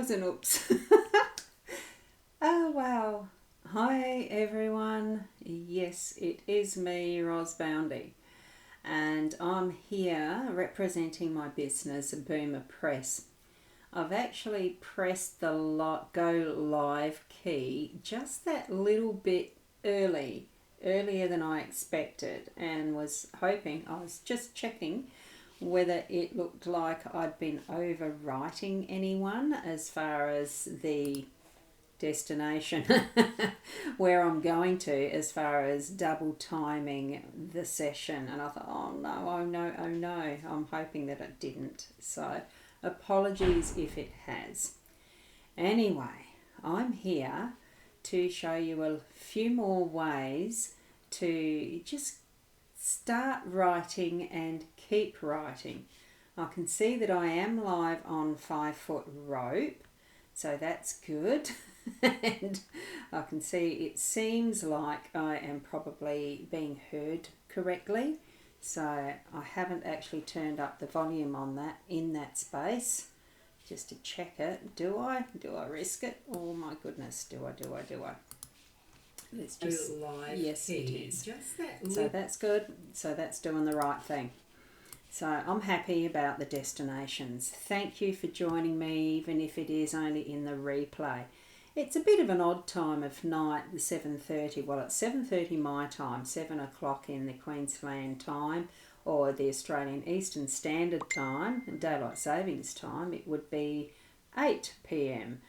was an oops. Oh, wow. Hi, everyone. Yes, it is me, Ros Boundy, and I'm here representing my business, Boomer Press. I've actually pressed the go live key just that little bit earlier than I expected, and was hoping, I was just checking whether it looked like I'd been overwriting anyone as far as the destination where I'm going to, as far as double timing the session. And I thought, oh no, I'm hoping that it didn't. So apologies if it has. Anyway, I'm here to show you a few more ways to just start writing and keep writing. I can see that I am live on 5 Foot Rope, so that's good. And I can see it seems like I am probably being heard correctly, so I haven't actually turned up the volume on that in that space just to check it. Do I risk it? Oh my goodness, do I? Let's just live. Yes, key. it is. Just that So that's good. So that's doing the right thing. So I'm happy about the destinations. Thank you for joining me, even if it is only in the replay. It's a bit of an odd time of night, the 7:30. Well, it's 7:30 my time, 7 o'clock in the Queensland time, or the Australian Eastern Standard Time, Daylight Savings Time. It would be 8 p.m.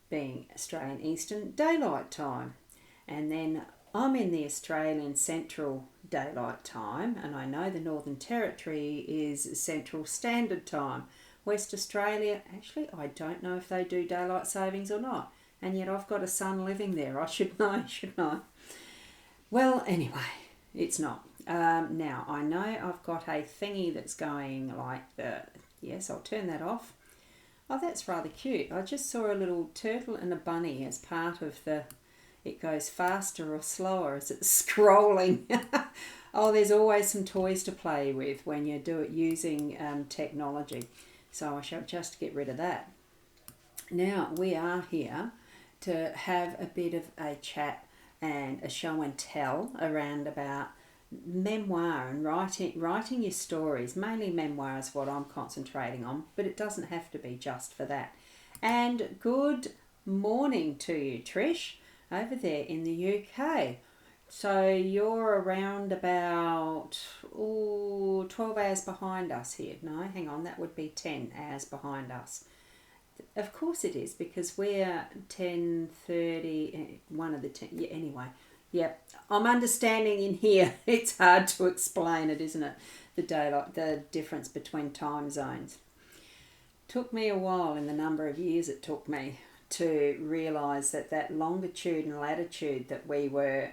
being Australian Eastern Daylight Time. And then I'm in the Australian Central Daylight Time, and I know the Northern Territory is Central Standard Time. West Australia, actually, I don't know if they do daylight savings or not. And yet I've got a son living there. I should know, shouldn't I? Well, anyway, it's not. Now, I know I've got a thingy that's going like the... Yes, I'll turn that off. Oh, that's rather cute. I just saw a little turtle and a bunny as part of the... It goes faster or slower as it's scrolling. Oh, there's always some toys to play with when you do it using technology. So I shall just get rid of that. Now, we are here to have a bit of a chat and a show and tell around about memoir and writing your stories. Mainly memoir is what I'm concentrating on, but it doesn't have to be just for that. And good morning to you, Trish, over there in the UK. So you're around about 12 hours behind us here. No, hang on, that would be 10 hours behind us. Of course it is, because we're 10:30, one of the 10, yeah, anyway. Yep, I'm understanding in here. It's hard to explain it, isn't it? The difference between time zones. Took me a while in the number of years it took me to realise that longitude and latitude that we were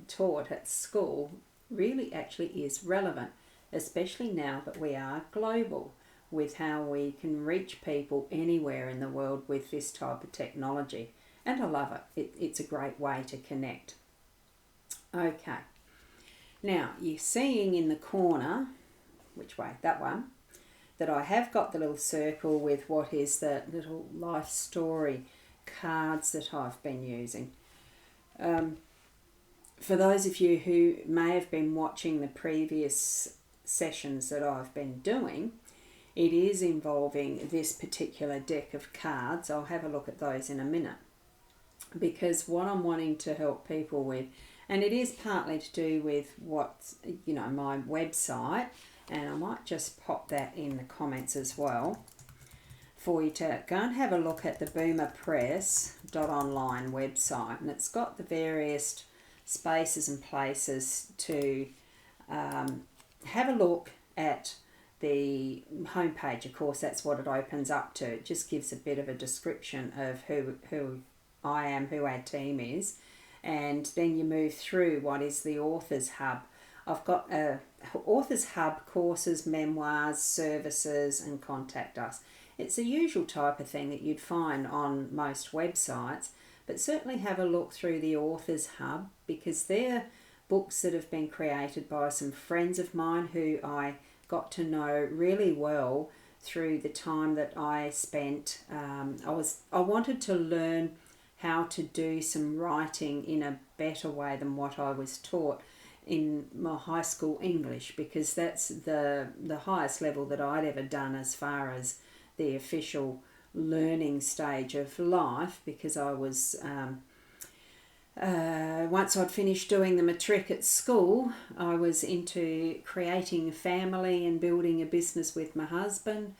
taught at school really actually is relevant, especially now that we are global, with how we can reach people anywhere in the world with this type of technology. And I love it. It's a great way to connect. Okay. Now, you're seeing in the corner, which way? That one. That I have got the little circle with what is the little life story cards that I've been using. For those of you who may have been watching the previous sessions that I've been doing, it is involving this particular deck of cards. I'll have a look at those in a minute, because what I'm wanting to help people with, and it is partly to do with what's, my website, and I might just pop that in the comments as well for you to go and have a look at the boomerpress.online website, and it's got the various spaces and places to have a look at the homepage. Of course, that's what it opens up to. It just gives a bit of a description of who I am, who our team is, and then you move through what is the Authors Hub. I've got Authors Hub, courses, memoirs, services, and contact us. It's the usual type of thing that you'd find on most websites, but certainly have a look through the Authors Hub, because they're books that have been created by some friends of mine who I got to know really well through the time that I spent. I wanted to learn how to do some writing in a better way than what I was taught in my high school English, because that's the highest level that I'd ever done as far as the official learning stage of life, because I was once I'd finished doing the matric at school, I was into creating a family and building a business with my husband,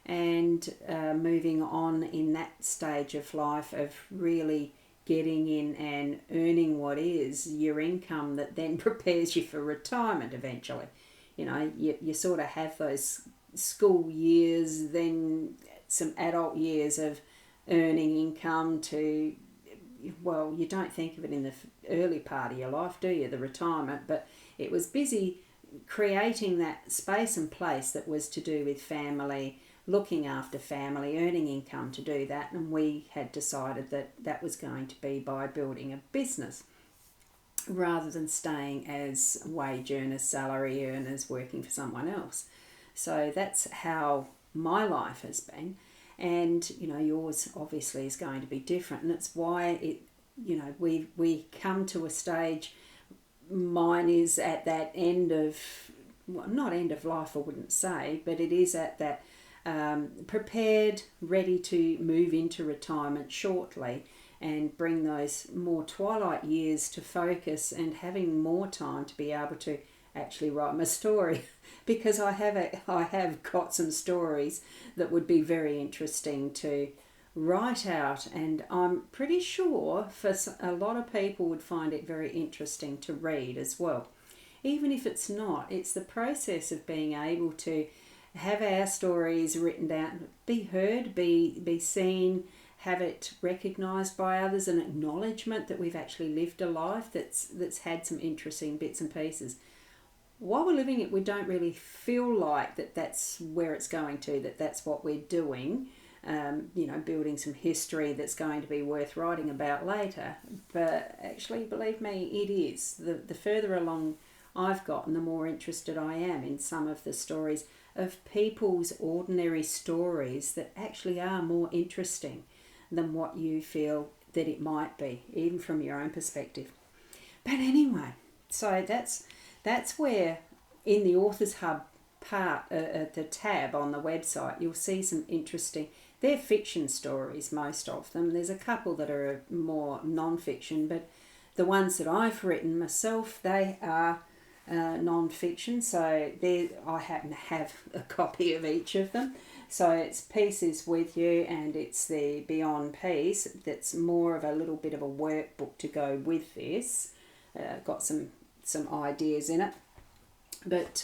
and moving on in that stage of life of really getting in and earning what is your income that then prepares you for retirement eventually. You know, you sort of have those school years, then some adult years of earning income to, well, you don't think of it in the early part of your life, do you, the retirement, but it was busy creating that space and place that was to do with family, looking after family, earning income to do that, and we had decided that that was going to be by building a business rather than staying as wage earners, salary earners, working for someone else. So that's how my life has been, and you know, yours obviously is going to be different, and it's why it, you know, we come to a stage. Mine is at that end of, well, not end of life I wouldn't say, but it is at that prepared, ready to move into retirement shortly and bring those more twilight years to focus and having more time to be able to actually write my story because I have got some stories that would be very interesting to write out, and I'm pretty sure for a lot of people would find it very interesting to read as well. Even if it's not, it's the process of being able to have our stories written down, be heard, be seen, have it recognised by others, an acknowledgement that we've actually lived a life that's had some interesting bits and pieces. While we're living it, we don't really feel like that's where it's going to, that's what we're doing, you know, building some history that's going to be worth writing about later. But actually, believe me, it is. The further along I've gotten, the more interested I am in some of the stories of people's ordinary stories that actually are more interesting than what you feel that it might be, even from your own perspective. But anyway, so that's where in the Authors Hub part, at the tab on the website, you'll see some interesting, they're fiction stories, most of them. There's a couple that are more non-fiction, but the ones that I've written myself, they are non-fiction, so there I happen to have a copy of each of them. So it's Pieces with You, and it's the Beyond Peace that's more of a little bit of a workbook to go with this. Got some ideas in it, but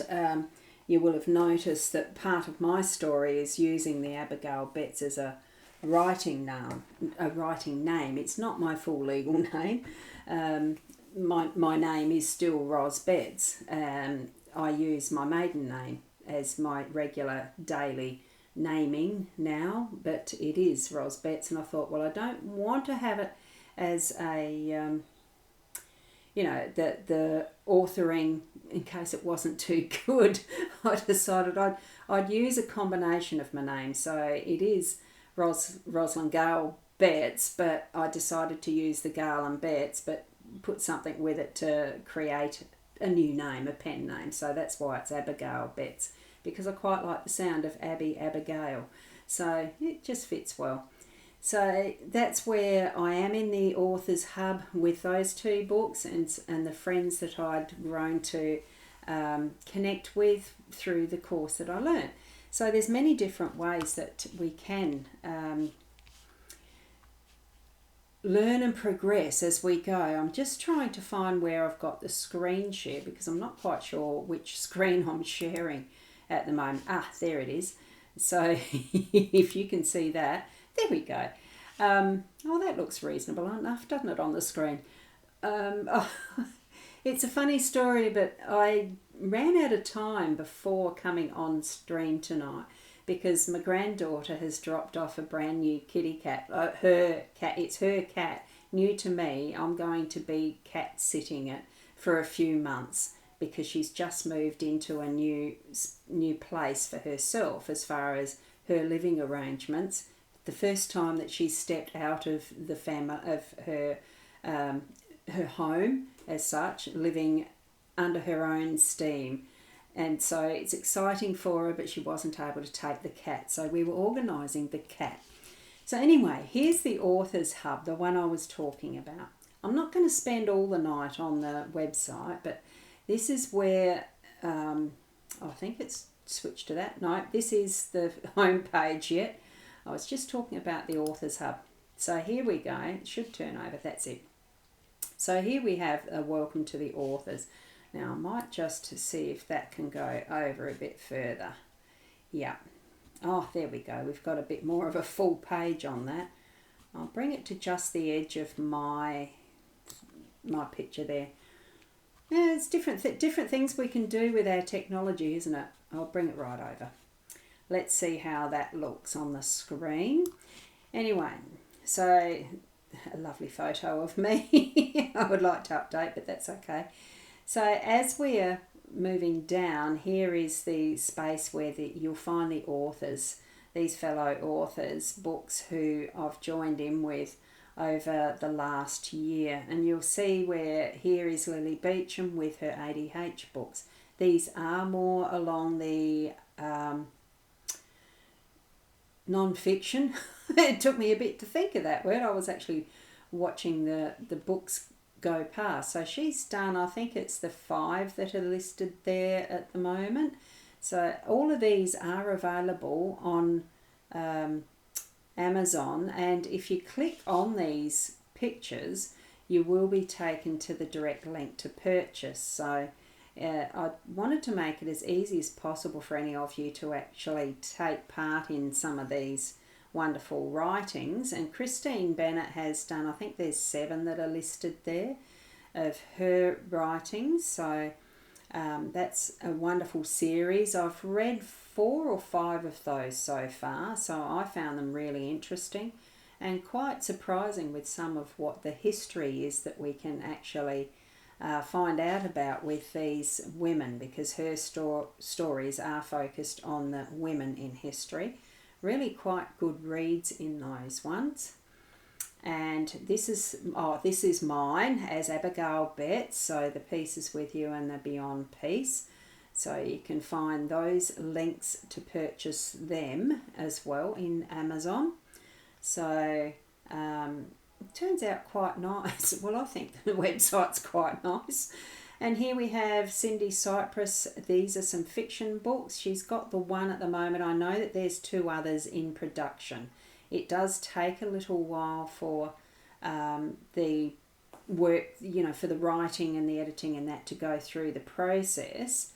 you will have noticed that part of my story is using the Abigail Betts as a writing name. It's not my full legal name. My name is still Ros Betts. I use my maiden name as my regular daily naming now, but it is Ros Betts, and I thought, well, I don't want to have it as a the authoring in case it wasn't too good. I decided I'd use a combination of my name, so it is Rosalind Gale Betts, but I decided to use the Gale and Betts, but put something with it to create a new name, a pen name. So that's why it's Abigail Betts, because I quite like the sound of Abigail. So it just fits well. So that's where I am in the Authors Hub with those two books and the friends that I'd grown to connect with through the course that I learned. So there's many different ways that we can learn and progress as we go. I'm just trying to find where I've got the screen share because I'm not quite sure which screen I'm sharing at the moment. There it is. So if you can see that, there we go. That looks reasonable enough, doesn't it, on the screen? It's a funny story, but I ran out of time before coming on stream tonight because my granddaughter has dropped off a brand new kitty cat. It's her cat, new to me. I'm going to be cat sitting it for a few months because she's just moved into a new place for herself as far as her living arrangements. The first time that she stepped out of the family, of her home as such, living under her own steam. And so it's exciting for her, but she wasn't able to take the cat. So we were organising the cat. So anyway, here's the Authors Hub, the one I was talking about. I'm not going to spend all the night on the website, but this is where, I think it's switched to that. No, this is the home page yet. I was just talking about the Authors Hub. So here we go. It should turn over. That's it. So here we have a welcome to the authors. Now I might just see if that can go over a bit further. Yeah. Oh, there we go. We've got a bit more of a full page on that. I'll bring it to just the edge of my picture there. Yeah, it's different things we can do with our technology, isn't it? I'll bring it right over. Let's see how that looks on the screen. Anyway, so a lovely photo of me. I would like to update, but that's okay. So as we're moving down, here is the space where you'll find the authors, these fellow authors' books who I've joined in with over the last year. And you'll see where here is Lily Beecham with her ADH books. These are more along the non-fiction. It took me a bit to think of that word. I was actually watching the books go past. So she's done, I think it's the 5 that are listed there at the moment. So all of these are available on Amazon, and if you click on these pictures you will be taken to the direct link to purchase. So I wanted to make it as easy as possible for any of you to actually take part in some of these wonderful writings, and Christine Bennett has done, I think there's 7 that are listed there of her writings. So that's a wonderful series. I've read 4 or 5 of those so far, so I found them really interesting and quite surprising with some of what the history is that we can actually find out about with these women, because her stories are focused on the women in history. Really quite good reads in those ones. And this is mine as Abigail Betts, so The Peace is With You and The Beyond Peace. So you can find those links to purchase them as well in Amazon. So it turns out quite nice. Well, I think the website's quite nice. And here we have Cindy Cypress. These are some fiction books. She's got the one at the moment. I know that there's 2 others in production. It does take a little while for the work, for the writing and the editing and that to go through the process.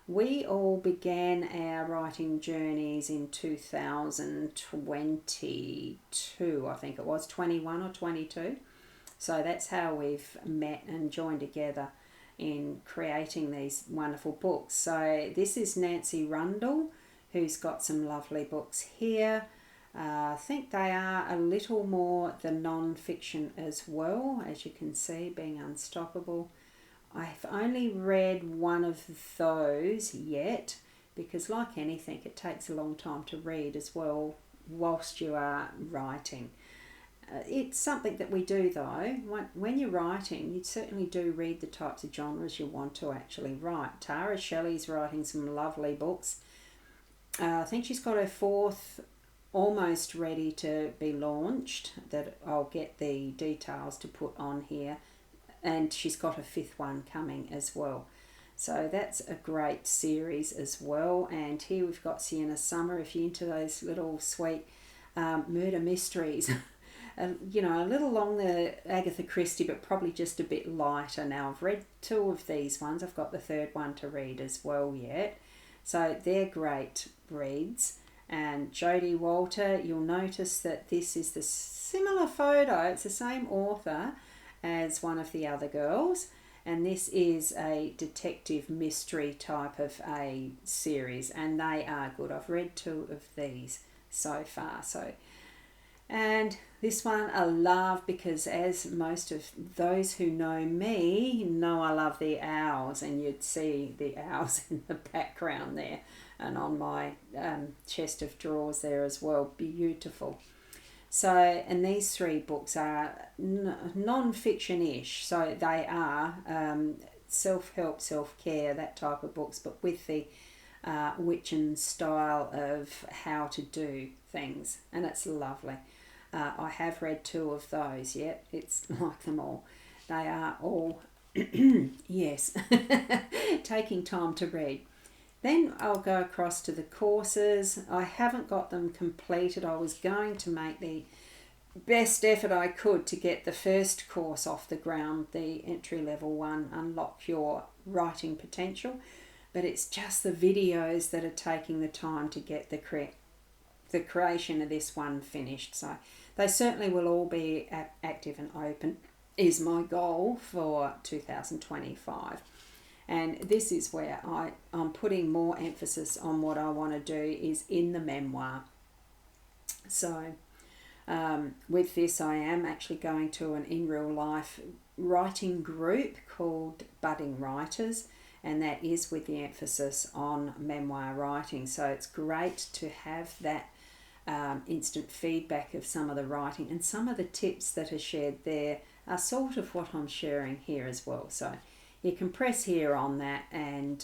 We all began our writing journeys in 2022, I think it was, 21 or 22. So that's how we've met and joined together in creating these wonderful books. So this is Nancy Rundle, who's got some lovely books here. I think they are a little more the non-fiction as well, as you can see, Being Unstoppable. I've only read one of those yet, because like anything, it takes a long time to read as well whilst you are writing. It's something that we do though. When you're writing, you certainly do read the types of genres you want to actually write. Tara Shelley's writing some lovely books. I think she's got her 4th almost ready to be launched, that I'll get the details to put on here. And she's got a 5th one coming as well. So that's a great series as well. And here we've got Sienna Summer, if you're into those little sweet murder mysteries. A little along the Agatha Christie, but probably just a bit lighter. Now, I've read 2 of these ones. I've got the 3rd one to read as well yet. So they're great reads. And Jodie Walter, you'll notice that this is the similar photo. It's the same author as one of the other girls. And this is a detective mystery type of a series. And they are good. I've read 2 of these so far. So And this one I love because, as most of those who know me know, I love the owls, and you'd see the owls in the background there and on my chest of drawers there as well. Beautiful. So, and these three books are non-fiction-ish, so they are self-help, self-care, that type of books, but with the Witchen style of how to do things, and it's lovely. I have read 2 of those yet. It's like them all. They are all, yes, taking time to read. Then I'll go across to the courses. I haven't got them completed. I was going to make the best effort I could to get the first course off the ground, the entry level one, Unlock Your Writing Potential. But it's just the videos that are taking the time to get the creation of this one finished. So they certainly will all be active and open, is my goal for 2025. And this is where I'm putting more emphasis on what I want to do is in the memoir. So with this, I am actually going to an in real life writing group called Budding Writers, and that is with the emphasis on memoir writing. So it's great to have that instant feedback of some of the writing, and some of the tips that are shared there are sort of what I'm sharing here as well. So you can press here on that and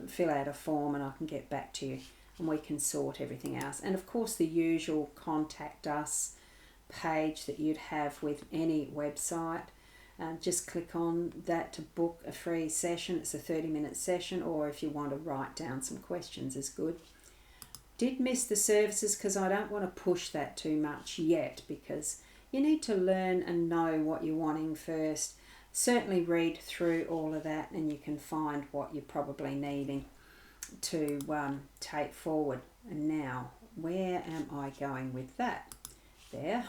fill out a form, and I can get back to you and we can sort everything else. And of course the usual contact us page that you'd have with any website. Just click on that to book a free session. It's a 30-minute session, or if you want to write down some questions is good. Did miss the services because I don't want to push that too much yet, because you need to learn and know what you're wanting first. Certainly read through all of that and you can find what you're probably needing to take forward. And now, where am I going with that? There.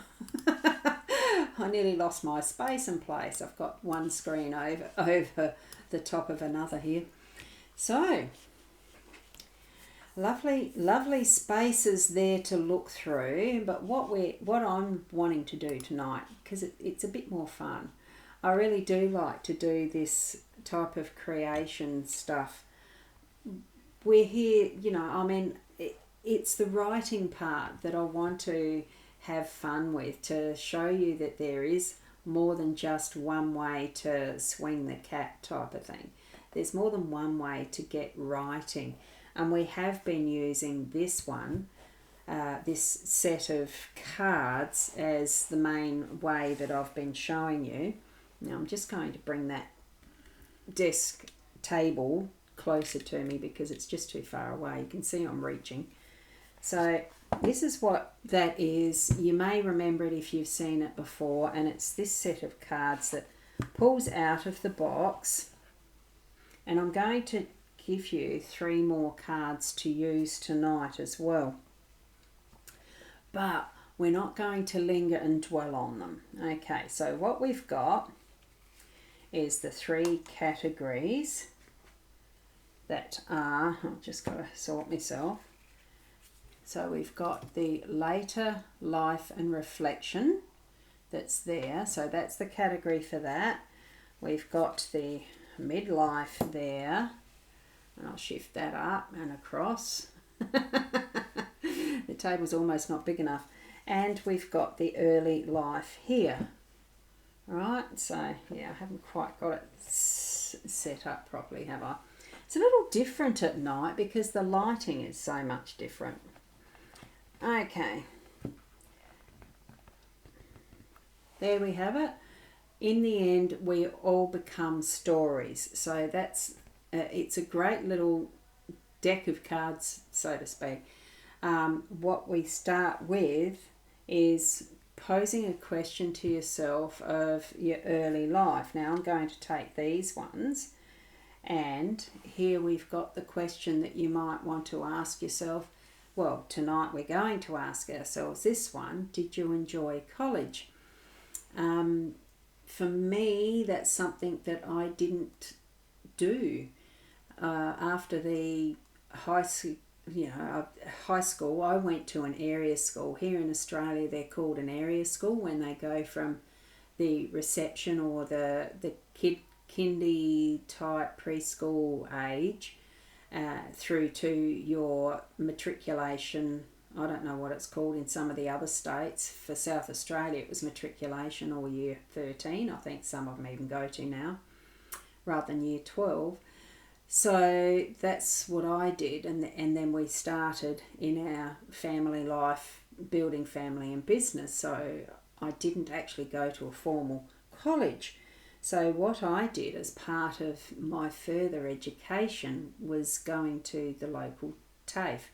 I nearly lost my space and place. I've got one screen over the top of another here. So, lovely spaces there to look through. But what I'm wanting to do tonight, because it's a bit more fun. I really do like to do this type of creation stuff. We're here, it's the writing part that I want to have fun with, to show you that there is more than just one way to swing the cat type of thing. There's more than one way to get writing. And we have been using this one, this set of cards, as the main way that I've been showing you. Now I'm just going to bring that desk table closer to me because it's just too far away. You can see I'm reaching. So this is what that is. You may remember it if you've seen it before, and it's this set of cards that pulls out of the box. And I'm going to give you 3 more cards to use tonight as well. But we're not going to linger and dwell on them. Okay, so what we've got is the 3 categories that are, I've just got to sort myself. So we've got the later life and reflection that's there. So that's the category for that. We've got the midlife there. And I'll shift that up and across. The table's almost not big enough. And we've got the early life here. Right, so yeah, I haven't quite got it set up properly, have I? It's a little different at night because the lighting is so much different. Okay, there we have it. In the end, we all become stories. So that's it's a great little deck of cards, so to speak. What we start with is posing a question to yourself of your early life. Now I'm going to take these ones, and here we've got the question that you might want to ask yourself. Well, tonight we're going to ask ourselves this one: did you enjoy college? For me, that's something that I didn't do. After the high high school, I went to an area school. Here in Australia, they're called an area school when they go from the reception or the kindy type preschool age through to your matriculation. I don't know what it's called in some of the other states. For South Australia, it was matriculation or year 13. I think some of them even go to now, rather than year 12. So that's what I did, and then we started in our family life, building family and business. So I didn't actually go to a formal college. So what I did as part of my further education was going to the local TAFE.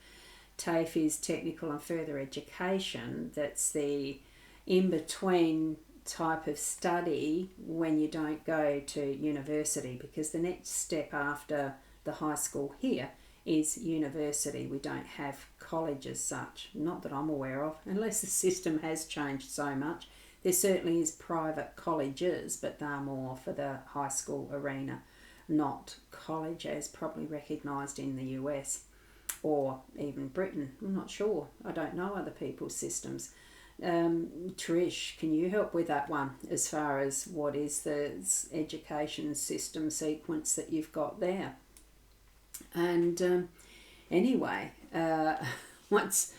TAFE is Technical and Further Education. That's the in-between type of study when you don't go to university, because the next step after the high school here is university. We don't have college as such, not that I'm aware of, unless the system has changed so much. There certainly is private colleges, but they're more for the high school arena, not college as probably recognised in the US or even Britain. I'm not sure. I don't know other people's systems. Trish, can you help with that one as far as what is the education system sequence that you've got there? And anyway, once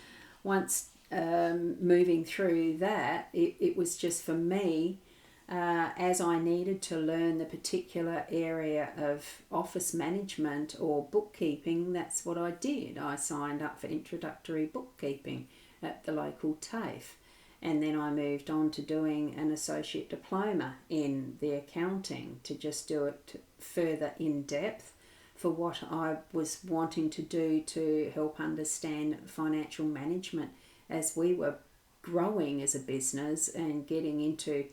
moving through that, it was just for me, as I needed to learn the particular area of office management or bookkeeping, that's what I did. I signed up for introductory bookkeeping at the local TAFE. And then I moved on to doing an associate diploma in the accounting to just do it further in depth for what I was wanting to do to help understand financial management as we were growing as a business and getting into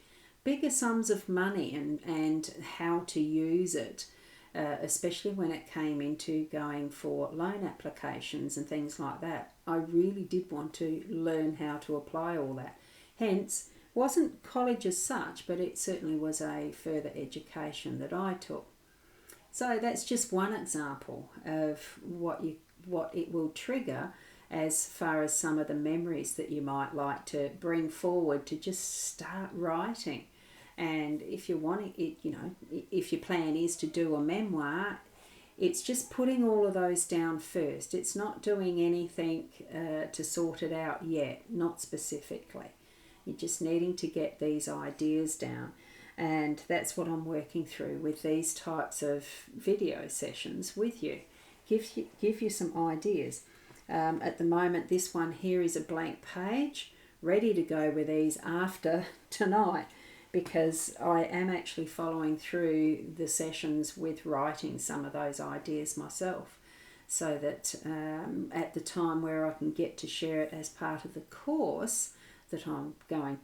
bigger sums of money and how to use it, especially when it came into going for loan applications and things like that. I really did want to learn how to apply all that. Hence, wasn't college as such, but it certainly was a further education that I took. So that's just one example of what it will trigger as far as some of the memories that you might like to bring forward to just start writing. And if you're wanting it, if your plan is to do a memoir, it's just putting all of those down first. It's not doing anything to sort it out yet, not specifically. You're just needing to get these ideas down. And that's what I'm working through with these types of video sessions with you. Give you some ideas. At the moment, this one here is a blank page, ready to go with these after tonight, because I am actually following through the sessions with writing some of those ideas myself, so that at the time where I can get to share it as part of the course that I'm going,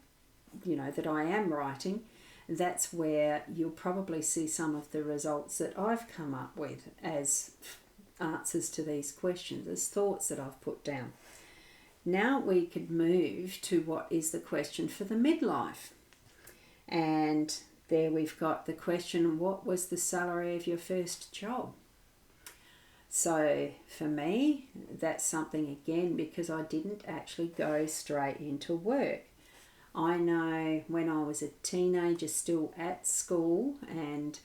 that I am writing, that's where you'll probably see some of the results that I've come up with as answers to these questions, as thoughts that I've put down. Now we could move to what is the question for the midlife. And there we've got the question, what was the salary of your first job? So for me, that's something again, because I didn't actually go straight into work. I know when I was a teenager still at school, and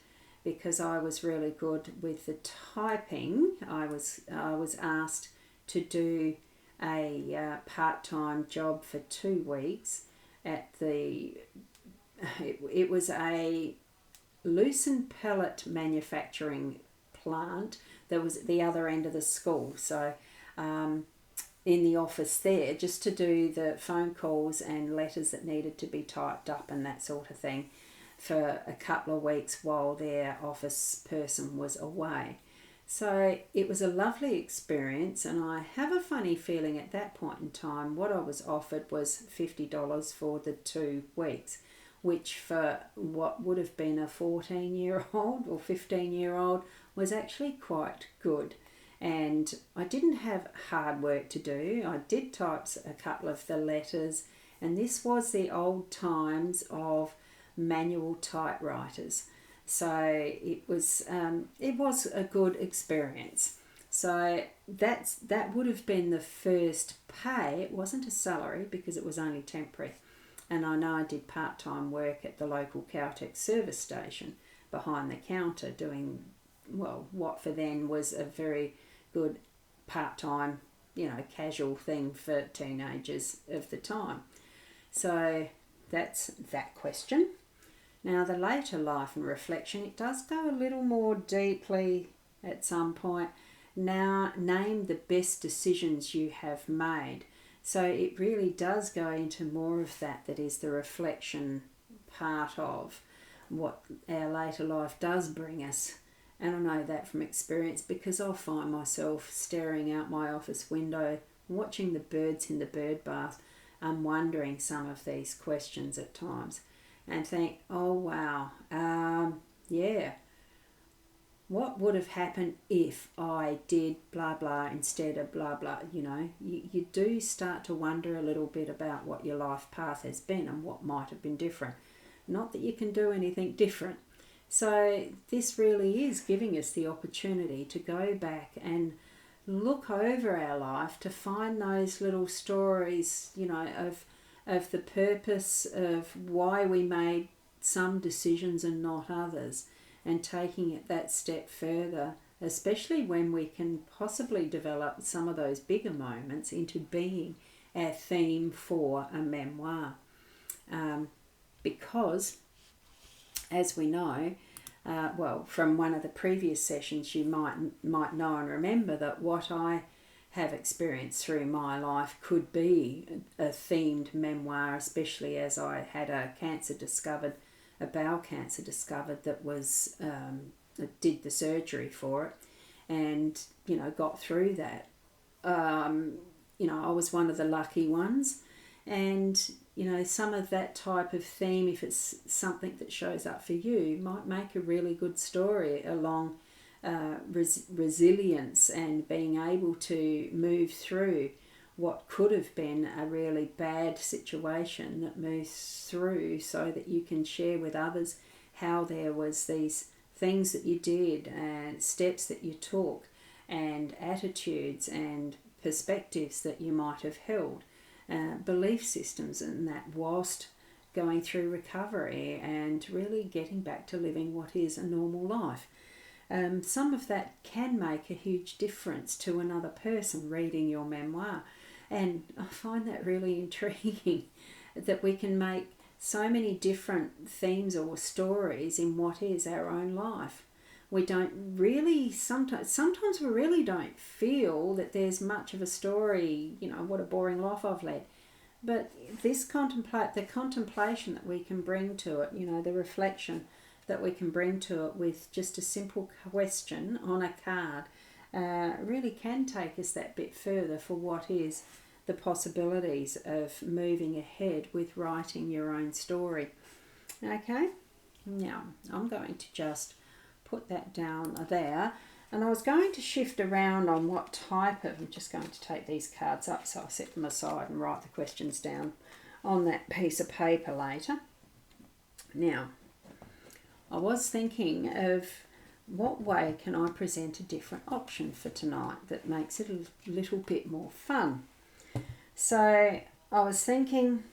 because I was really good with the typing, I was asked to do a part-time job for 2 weeks at it was a loosened pellet manufacturing plant that was at the other end of the school. So in the office there, just to do the phone calls and letters that needed to be typed up and that sort of thing for a couple of weeks while their office person was away. So it was a lovely experience, and I have a funny feeling at that point in time what I was offered was $50 for the 2 weeks, which for what would have been a 14-year-old or 15-year-old was actually quite good. And I didn't have hard work to do. I did type a couple of the letters, and this was the old times of manual typewriters. So it was a good experience. So that would have been the first pay. It wasn't a salary because it was only temporary. And I know I did part-time work at the local Caltex service station behind the counter doing, well, what for then was a very good part-time, casual thing for teenagers of the time. So that's that question. Now the later life and reflection, it does go a little more deeply at some point. Now name the best decisions you have made. So it really does go into more of that is the reflection part of what our later life does bring us. And I know that from experience because I'll find myself staring out my office window, watching the birds in the bird bath, and wondering some of these questions at times and think, oh wow, what would have happened if I did blah blah instead of blah blah. You do start to wonder a little bit about what your life path has been and what might have been different. Not that you can do anything different. So this really is giving us the opportunity to go back and look over our life to find those little stories, of the purpose of why we made some decisions and not others, and taking it that step further, especially when we can possibly develop some of those bigger moments into being our theme for a memoir. Because, as we know, from one of the previous sessions, you might know and remember that what I have experienced through my life could be a themed memoir, especially as I had a bowel cancer discovered that was did the surgery for it, and got through that. I was one of the lucky ones, and some of that type of theme, if it's something that shows up for you, might make a really good story along resilience and being able to move through what could have been a really bad situation, that moves through so that you can share with others how there was these things that you did and steps that you took and attitudes and perspectives that you might have held, belief systems and that, whilst going through recovery and really getting back to living what is a normal life. Some of that can make a huge difference to another person reading your memoir. And I find that really intriguing that we can make so many different themes or stories in what is our own life. We don't really, sometimes we really don't feel that there's much of a story, what a boring life I've led. But the contemplation that we can bring to it, the reflection that we can bring to it with just a simple question on a card, really can take us that bit further for what is the possibilities of moving ahead with writing your own story. Okay, now I'm going to just put that down there, and I was going to shift around on what type of, I'm just going to take these cards up so I'll set them aside and write the questions down on that piece of paper later. Now, I was thinking of what way can I present a different option for tonight that makes it a little bit more fun. So I was thinking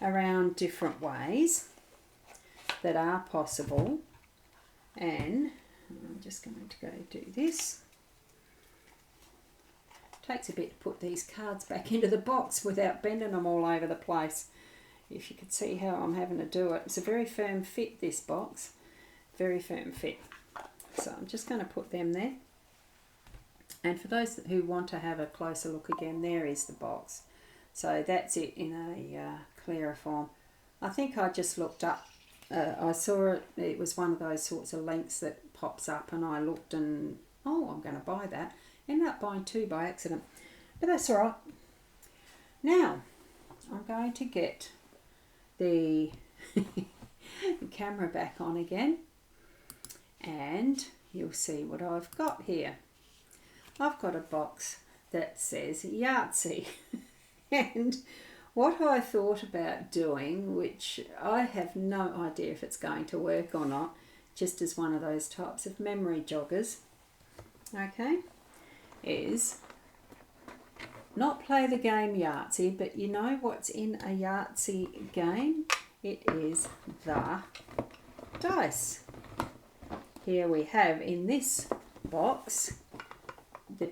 around different ways that are possible, and I'm just going to go do this. It takes a bit to put these cards back into the box without bending them all over the place. If you could see how I'm having to do it. It's a very firm fit, this box. Very firm fit. So I'm just going to put them there. And for those who want to have a closer look again, there is the box. So that's it in a clearer form. I think I just looked up. I saw it. It was one of those sorts of links that pops up, and I looked and, I'm going to buy that. Ended up buying two by accident. But that's all right. Now, I'm going to get the camera back on again, and you'll see what I've got here. I've got a box that says Yahtzee, and what I thought about doing, which I have no idea if it's going to work or not, just as one of those types of memory joggers. Okay, is not play the game Yahtzee, but you know what's in a Yahtzee game? It is the dice. Here we have in this box the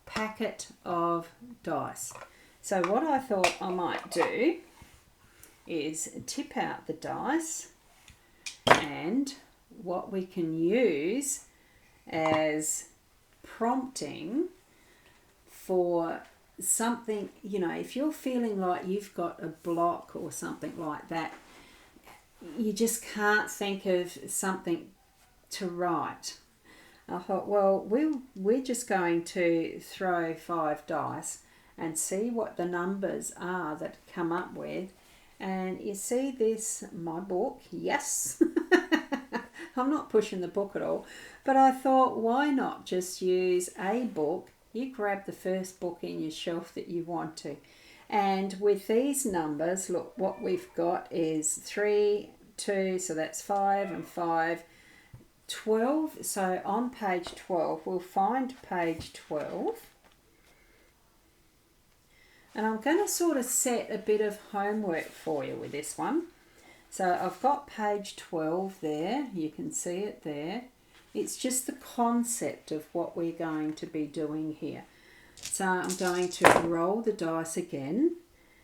packet of dice. So what I thought I might do is tip out the dice, and what we can use as prompting for something, you know, if you're feeling like you've got a block or something like that, you just can't think of something to write. I thought, well, we're just going to throw 5 dice and see what the numbers are that come up with. And you see this, my book, yes. I'm not pushing the book at all, but I thought, why not just use a book? You grab the first book in your shelf that you want to. And with these numbers, look, what we've got is 3, 2, so that's 5 and 5, 12. So on page 12, we'll find page 12. And I'm going to sort of set a bit of homework for you with this one. So I've got page 12 there. You can see it there. It's just the concept of what we're going to be doing here. So I'm going to roll the dice again.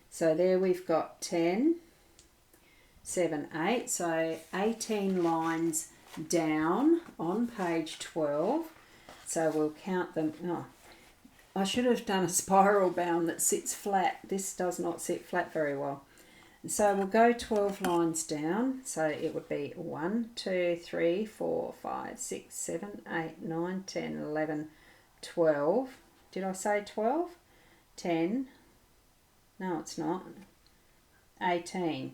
So there we've got 10, 7, 8. So 18 lines down on page 12. So we'll count them. Oh, I should have done a spiral bound that sits flat. This does not sit flat very well. So we'll go 12 lines down. So it would be 1, 2, 3, 4, 5, 6, 7, 8, 9, 10, 11, 12. Did I say 12? 10. No, it's not. 18.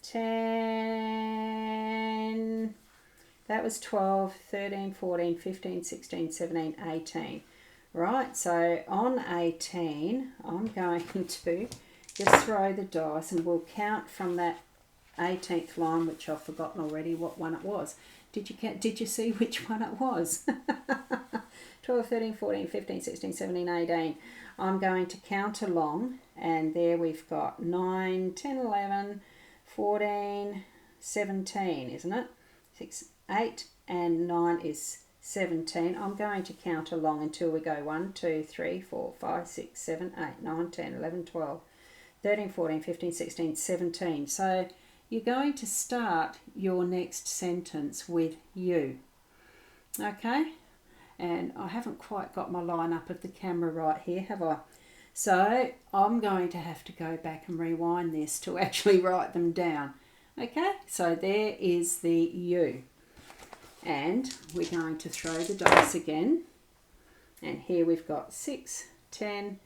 10. That was 12, 13, 14, 15, 16, 17, 18. Right, so on 18, I'm going to just throw the dice and we'll count from that 18th line, which I've forgotten already what one it was. Did you see which one it was? 12, 13, 14, 15, 16, 17, 18. I'm going to count along, and there we've got 9, 10, 11, 14, 17, isn't it? 6, 8 and 9 is 17. I'm going to count along until we go 1, 2, 3, 4, 5, 6, 7, 8, 9, 10, 11, 12, 13, 14, 15, 16, 17. So you're going to start your next sentence with you. Okay? And I haven't quite got my line up of the camera right here, have I? So I'm going to have to go back and rewind this to actually write them down. Okay? So there is the you. And we're going to throw the dice again. And here we've got 6, 10,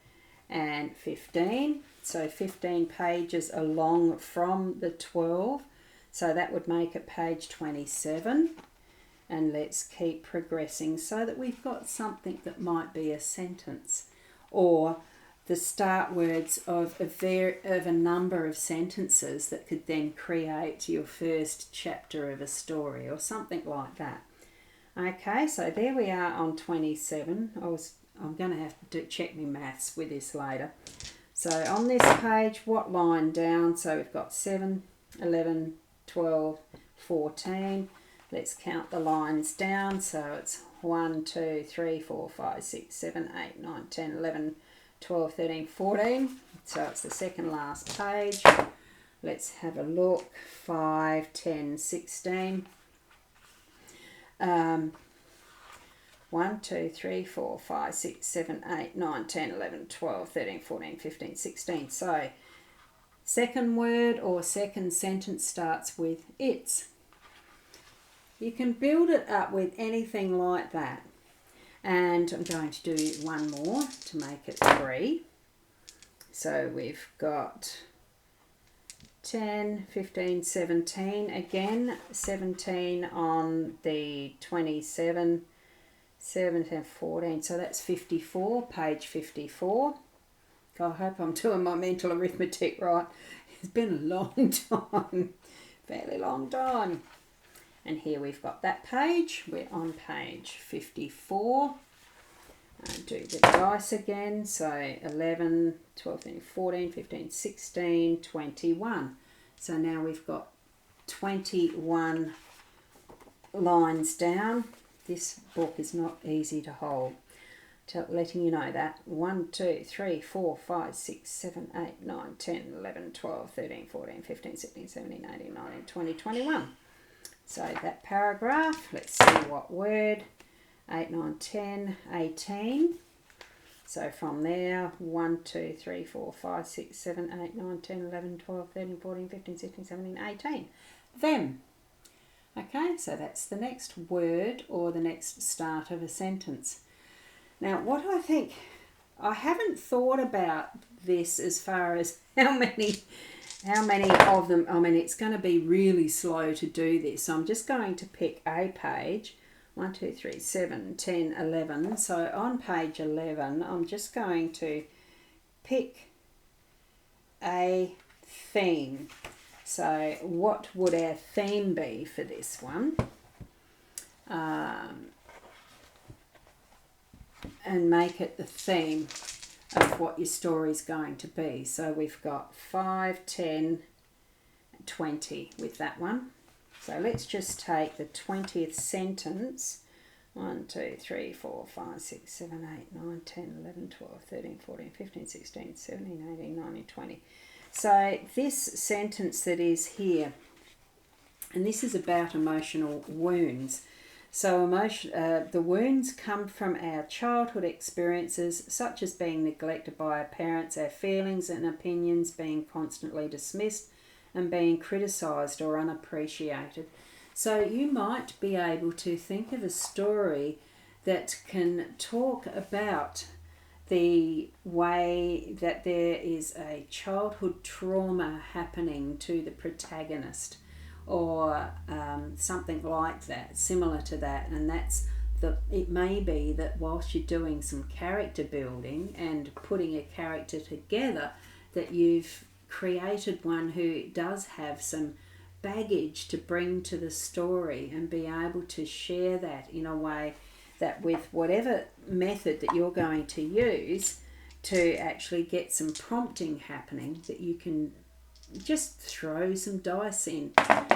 and 15. So 15 pages along from the 12. So that would make it page 27. And let's keep progressing so that we've got something that might be a sentence or the start words of a number of sentences that could then create your first chapter of a story or something like that. Okay, so there we are on 27. I'm going to have to check my maths with this later. So on this page, what line down? So we've got 7, 11, 12, 14. Let's count the lines down. So it's 1, 2, 3, 4, 5, 6, 7, 8, 9, 10, 11, 12, 13, 14. So it's the second last page. Let's have a look. 5, 10, 16. 1, 2, 3, 4, 5, 6, 7, 8, 9, 10, 11, 12, 13, 14, 15, 16. So second word or second sentence starts with it's. You can build it up with anything like that. And I'm going to do one more to make it 3. So we've got 10, 15, 17. Again, 17 on the 27, 17, 14. So that's 54, page 54. I hope I'm doing my mental arithmetic right. It's been a long time, fairly long time. And here we've got that page. We're on page 54. Do the dice again. So 11, 12, 13, 14, 15, 16, 21. So now we've got 21 lines down. This book is not easy to hold. Letting you know that. 1, 2, 3, 4, 5, 6, 7, 8, 9, 10, 11, 12, 13, 14, 15, 16, 17, 18, 19, 20, 21. So that paragraph, let's see what word. 8, 9, 10, 18. So from there, 1, 2, 3, 4, 5, 6, 7, 8, 9, 10, 11, 12, 13, 14, 15, 16, 17, 18. Them. Okay, so that's the next word or the next start of a sentence. Now, what I think, I haven't thought about this as far as how many of them. I mean, it's going to be really slow to do this. So I'm just going to pick a page. 1, 2, 3, 7, 10, 11. So on page 11, I'm just going to pick a theme. So what would our theme be for this one? And make it the theme of what your story's going to be. So we've got 5, 10, 20 with that one. So let's just take the 20th sentence. 1, 2, 3, 4, 5, 6, 7, 8, 9, 10, 11, 12, 13, 14, 15, 16, 17, 18, 19, 20. So this sentence that is here, and this is about emotional wounds. So the wounds come from our childhood experiences, such as being neglected by our parents, our feelings and opinions being constantly dismissed, and being criticised or unappreciated. So you might be able to think of a story that can talk about the way that there is a childhood trauma happening to the protagonist, or something like that, similar to that. And it may be that whilst you're doing some character building and putting a character together, that you've created one who does have some baggage to bring to the story, and be able to share that in a way that, with whatever method that you're going to use to actually get some prompting happening, that you can just throw some dice in.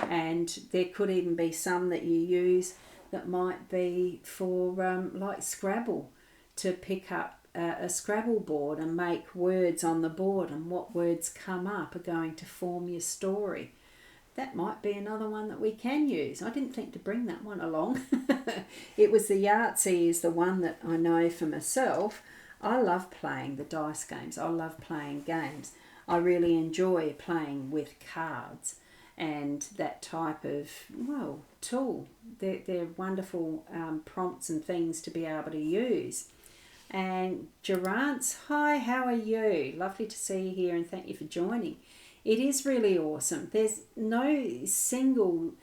And there could even be some that you use that might be for like Scrabble, to pick up a Scrabble board and make words on the board, and what words come up are going to form your story. That might be another one that we can use. I didn't think to bring that one along. It was the Yahtzee is the one that I know for myself. I love playing the dice games. I love playing games. I really enjoy playing with cards and that type of, well, tool. They're wonderful prompts and things to be able to use. And Durant's, hi, how are you? Lovely to see you here, and thank you for joining. It is really awesome. There's no single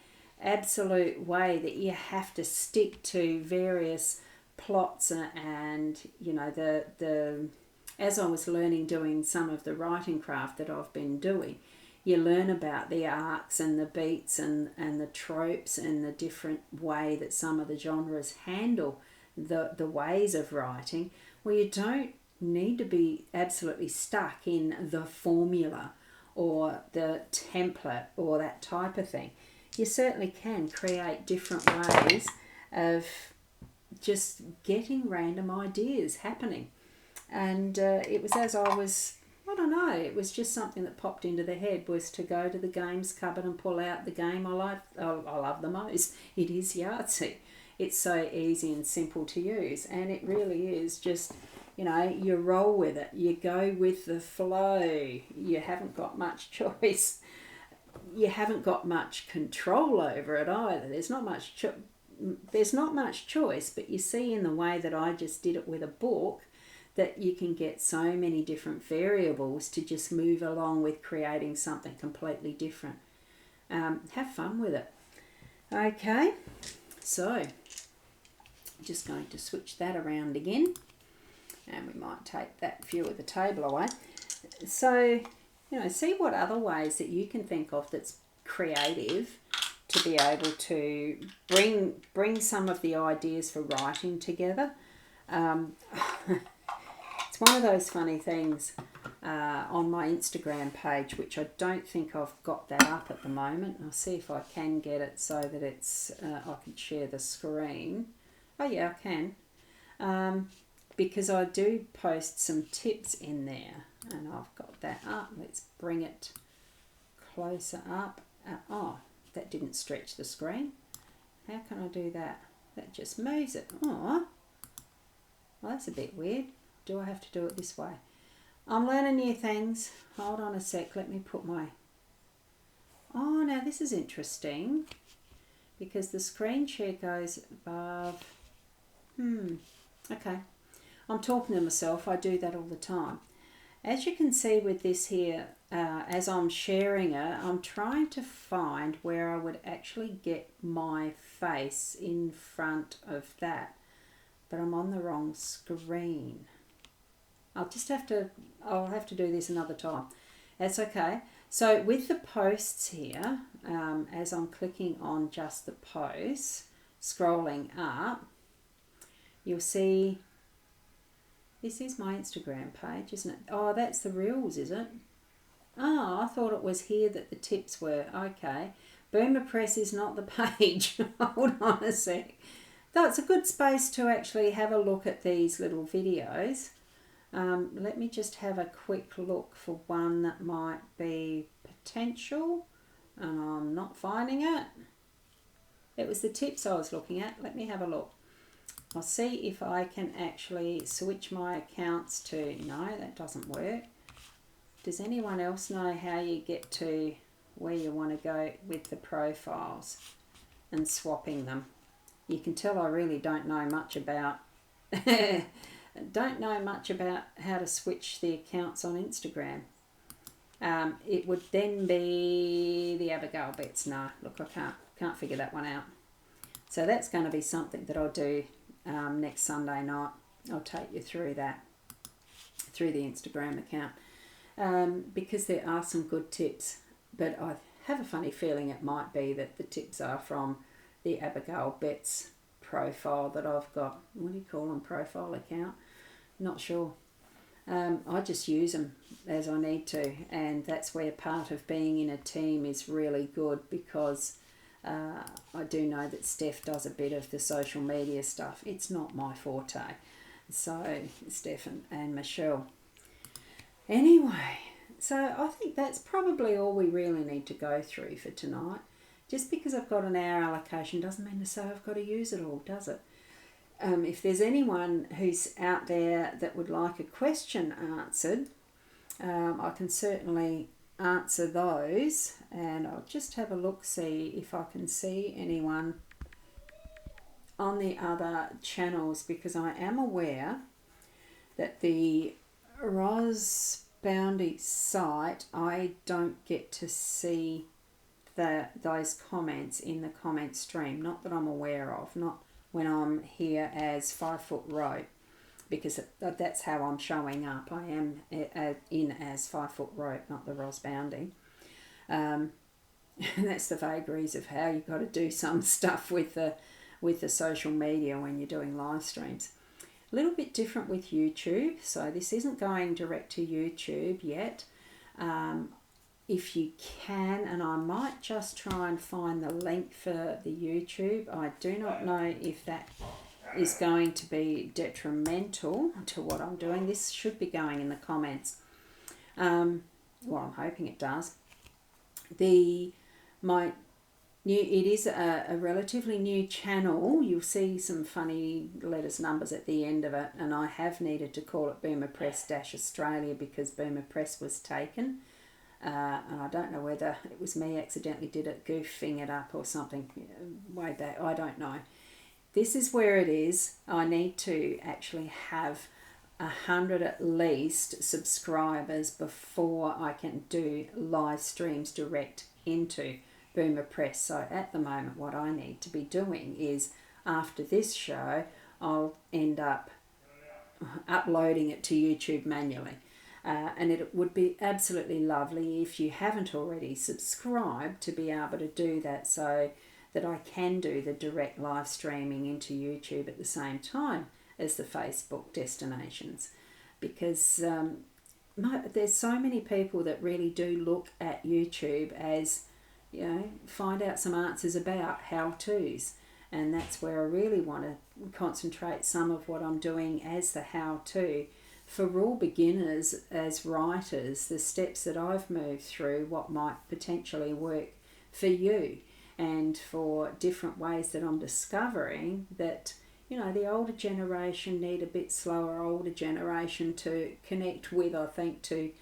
absolute way that you have to stick to various plots, and you know, the as I was learning doing some of the writing craft that I've been doing, you learn about the arcs and the beats and the tropes and the different way that some of the genres handle the ways of writing. Well, you don't need to be absolutely stuck in the formula or the template or that type of thing. You certainly can create different ways of just getting random ideas happening. And it was as I was, I don't know, it was just something that popped into the head, was to go to the games cupboard and pull out the game I love the most. It is Yahtzee. It's so easy and simple to use, and it really is just, you know, you roll with it, you go with the flow. You haven't got much choice. You haven't got much control over it either. There's not much choice, but you see in the way that I just did it with a book, that you can get so many different variables to just move along with creating something completely different. Have fun with it. Okay, so I'm just going to switch that around again, and we might take that view of the table away. So, you know, see what other ways that you can think of that's creative to be able to bring some of the ideas for writing together. It's one of those funny things on my Instagram page, which I don't think I've got that up at the moment. I'll see if I can get it so that it's I can share the screen. Oh yeah, I can. Because I do post some tips in there, and I've got that up. Let's bring it closer up. Oh, that didn't stretch the screen. How can I do that? That just moves it. Oh, well, that's a bit weird. Do I have to do it this way? I'm learning new things. Hold on a sec. Let me put my... Oh, now this is interesting because the screen share goes above... Okay. I'm talking to myself. I do that all the time. As you can see with this here, as I'm sharing it, I'm trying to find where I would actually get my face in front of that. But I'm on the wrong screen. I'll have to do this another time. That's okay. So with the posts here, as I'm clicking on just the posts, scrolling up, you'll see this is my Instagram page, isn't it? Oh, that's the Reels, is it? Oh, I thought it was here that the tips were. Okay. Boomer Press is not the page. Hold on a sec. Though it's a good space to actually have a look at these little videos. Let me just have a quick look for one that might be potential. And I'm not finding it. It was the tips I was looking at. Let me have a look. I'll see if I can actually switch my accounts to... No, that doesn't work. Does anyone else know how you get to where you want to go with the profiles and swapping them? You can tell I really don't know much about... don't know much about how to switch the accounts on Instagram. It would then be the Abigail bits. No, look, I can't figure that one out. So that's going to be something that I'll do next Sunday night. I'll take you through that, through the Instagram account, because there are some good tips, but I have a funny feeling it might be that the tips are from the Abigail Betts profile that I've got. What do you call them? Profile account? Not sure. I just use them as I need to, and that's where part of being in a team is really good, because I do know that Steph does a bit of the social media stuff. It's not my forte. So, Steph and Michelle. Anyway, so I think that's probably all we really need to go through for tonight. Just because I've got an hour allocation doesn't mean to say I've got to use it all, does it? If there's anyone who's out there that would like a question answered, I can certainly answer those, and I'll just have a look, see if I can see anyone on the other channels, because I am aware that the Ros Boundy site, I don't get to see those comments in the comment stream, not that I'm aware of, not when I'm here as 5 Foot Rope, because that's how I'm showing up. I am in as 5 Foot Rope, not the Ros Boundy. That's the vagaries of how you've got to do some stuff with the social media when you're doing live streams. A little bit different with YouTube, so this isn't going direct to YouTube yet. If you can, and I might just try and find the link for the YouTube. I do not know if that is going to be detrimental to what I'm doing. This should be going in the comments. Well, I'm hoping it does. It is a relatively new channel. You'll see some funny letters, numbers at the end of it, and I have needed to call it Boomer Press Australia because Boomer Press was taken. And I don't know whether it was me accidentally did it, goofing it up or something way back. I don't know. This is where it is. I need to actually have 100 at least subscribers before I can do live streams direct into Boomer Press. So at the moment what I need to be doing is, after this show, I'll end up uploading it to YouTube manually. And it would be absolutely lovely if you haven't already subscribed to be able to do that, so that I can do the direct live streaming into YouTube at the same time as the Facebook destinations, because there's so many people that really do look at YouTube as, find out some answers about how-tos. And that's where I really want to concentrate some of what I'm doing as the how-to for all beginners as writers, the steps that I've moved through, what might potentially work for you, and for different ways that I'm discovering that, the older generation need a bit slower older generation to connect with, I think, to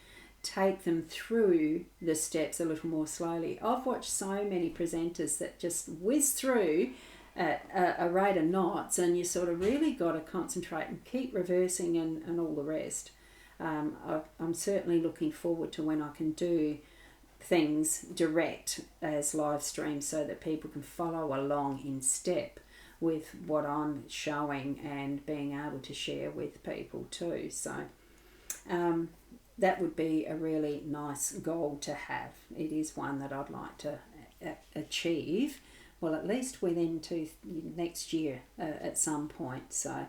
take them through the steps a little more slowly. I've watched so many presenters that just whiz through at a rate of knots, and you sort of really got to concentrate and keep reversing and all the rest. I'm certainly looking forward to when I can do things direct as live streams so that people can follow along in step with what I'm showing and being able to share with people too. So that would be a really nice goal to have. It is one that I'd like to achieve, well, at least within next year at some point. So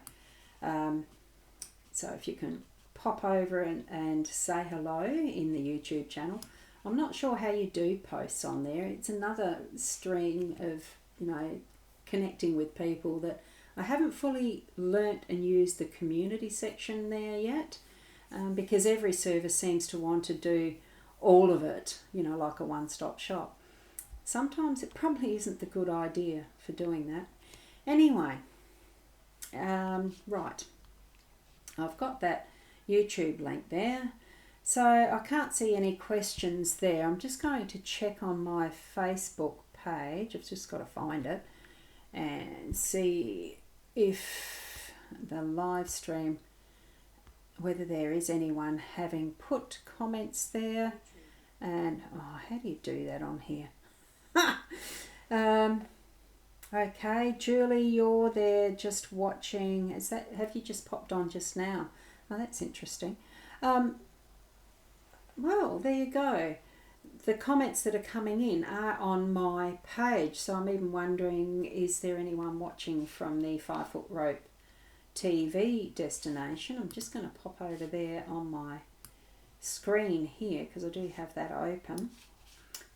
if you can pop over and say hello in the YouTube channel. I'm not sure how you do posts on there. It's another string of, connecting with people that I haven't fully learnt and used the community section there yet, because every service seems to want to do all of it, like a one-stop shop. Sometimes it probably isn't the good idea for doing that. Anyway, right, I've got that YouTube link there. So I can't see any questions there. I'm just going to check on my Facebook page. I've just got to find it and see if the live stream, whether there is anyone having put comments there. And how do you do that on here? Okay, Julie, you're there just watching. Have you just popped on just now? Oh, that's interesting. Well, there you go. The comments that are coming in are on my page, so I'm even wondering, is there anyone watching from the 5 Foot Rope TV destination? I'm just going to pop over there on my screen here because I do have that open.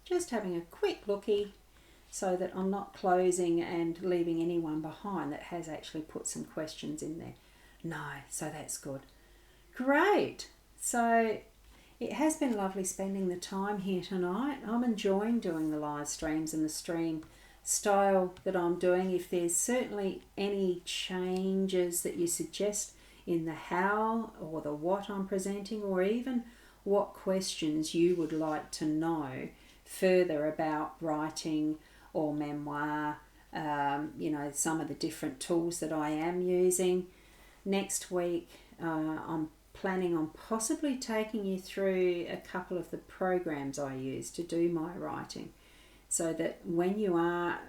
Just having a quick looky so that I'm not closing and leaving anyone behind that has actually put some questions in there. No, so that's good. Great. So it has been lovely spending the time here tonight. I'm enjoying doing the live streams and the stream style that I'm doing. If there's certainly any changes that you suggest in the how or the what I'm presenting, or even what questions you would like to know further about writing or memoir, some of the different tools that I am using. Next week, I'm planning on possibly taking you through a couple of the programs I use to do my writing, so that when you are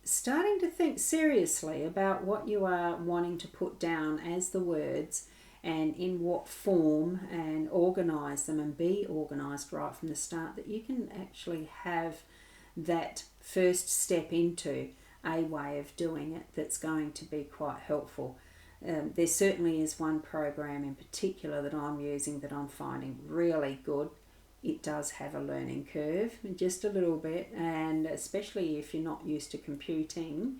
starting to think seriously about what you are wanting to put down as the words and in what form, and organise them and be organised right from the start, that you can actually have that first step into a way of doing it that's going to be quite helpful. There certainly is one program in particular that I'm using that I'm finding really good. It does have a learning curve, just a little bit, and especially if you're not used to computing,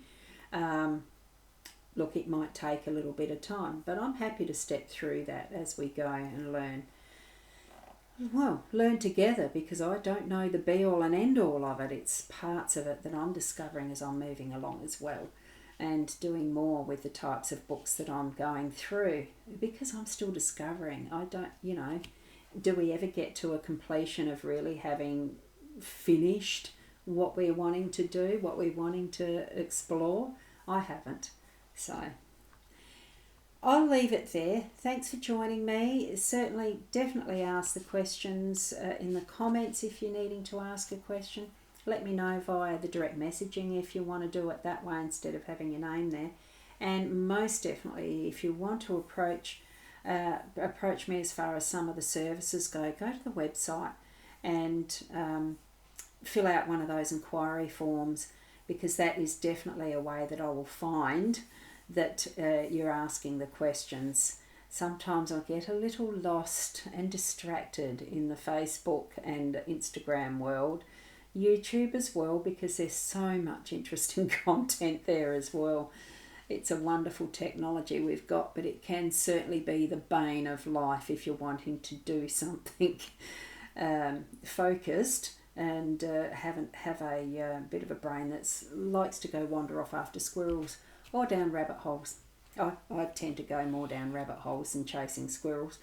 look, it might take a little bit of time, but I'm happy to step through that as we go and learn. Well, learn together, because I don't know the be-all and end-all of it. It's parts of it that I'm discovering as I'm moving along as well, and doing more with the types of books that I'm going through, because I'm still discovering. I don't, do we ever get to a completion of really having finished what we're wanting to do, what we're wanting to explore? I haven't. So I'll leave it there. Thanks for joining me. Certainly, definitely ask the questions in the comments if you're needing to ask a question. Let me know via the direct messaging if you want to do it that way instead of having your name there. And most definitely, if you want to approach me as far as some of the services go to the website and fill out one of those inquiry forms, because that is definitely a way that I will find that you're asking the questions. Sometimes I get a little lost and distracted in the Facebook and Instagram world, YouTube as well, because there's so much interesting content there as well. It's a wonderful technology we've got, but it can certainly be the bane of life if you're wanting to do something focused and have a bit of a brain that likes to go wander off after squirrels or down rabbit holes. I tend to go more down rabbit holes than chasing squirrels.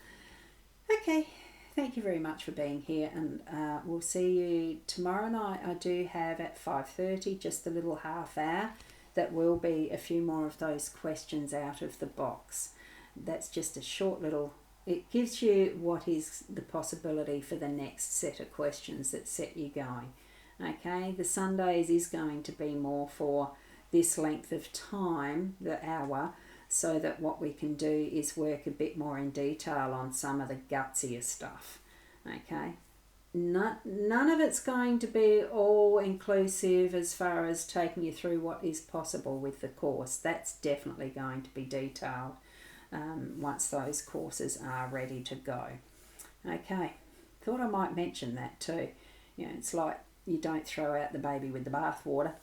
Okay, thank you very much for being here, and we'll see you tomorrow night. I do have at 5:30 just a little half hour that will be a few more of those questions out of the box. That's just a short little, it gives you what is the possibility for the next set of questions that set you going. Okay, the Sundays is going to be more for this length of time, the hour, so that what we can do is work a bit more in detail on some of the gutsier stuff. Okay, none of it's going to be all inclusive as far as taking you through what is possible with the course. That's definitely going to be detailed once those courses are ready to go. Okay, thought I might mention that too. You know, it's like you don't throw out the baby with the bathwater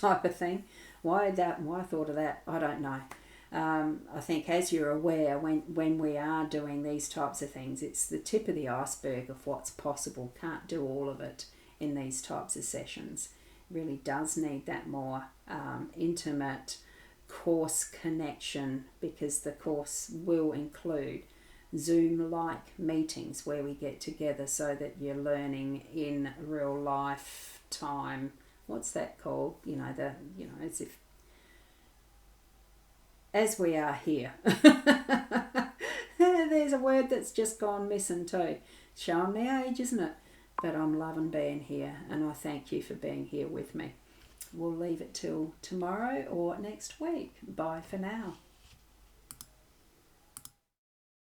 type of thing. Why I thought of that, I don't know. I think, as you're aware, when we are doing these types of things, it's the tip of the iceberg of what's possible. Can't do all of it in these types of sessions. It really does need that more intimate course connection, because the course will include Zoom-like meetings where we get together so that you're learning in real life time. What's that called? As we are here. There's a word that's just gone missing too. Showing my age, isn't it? But I'm loving being here, and I thank you for being here with me. We'll leave it till tomorrow or next week. Bye for now.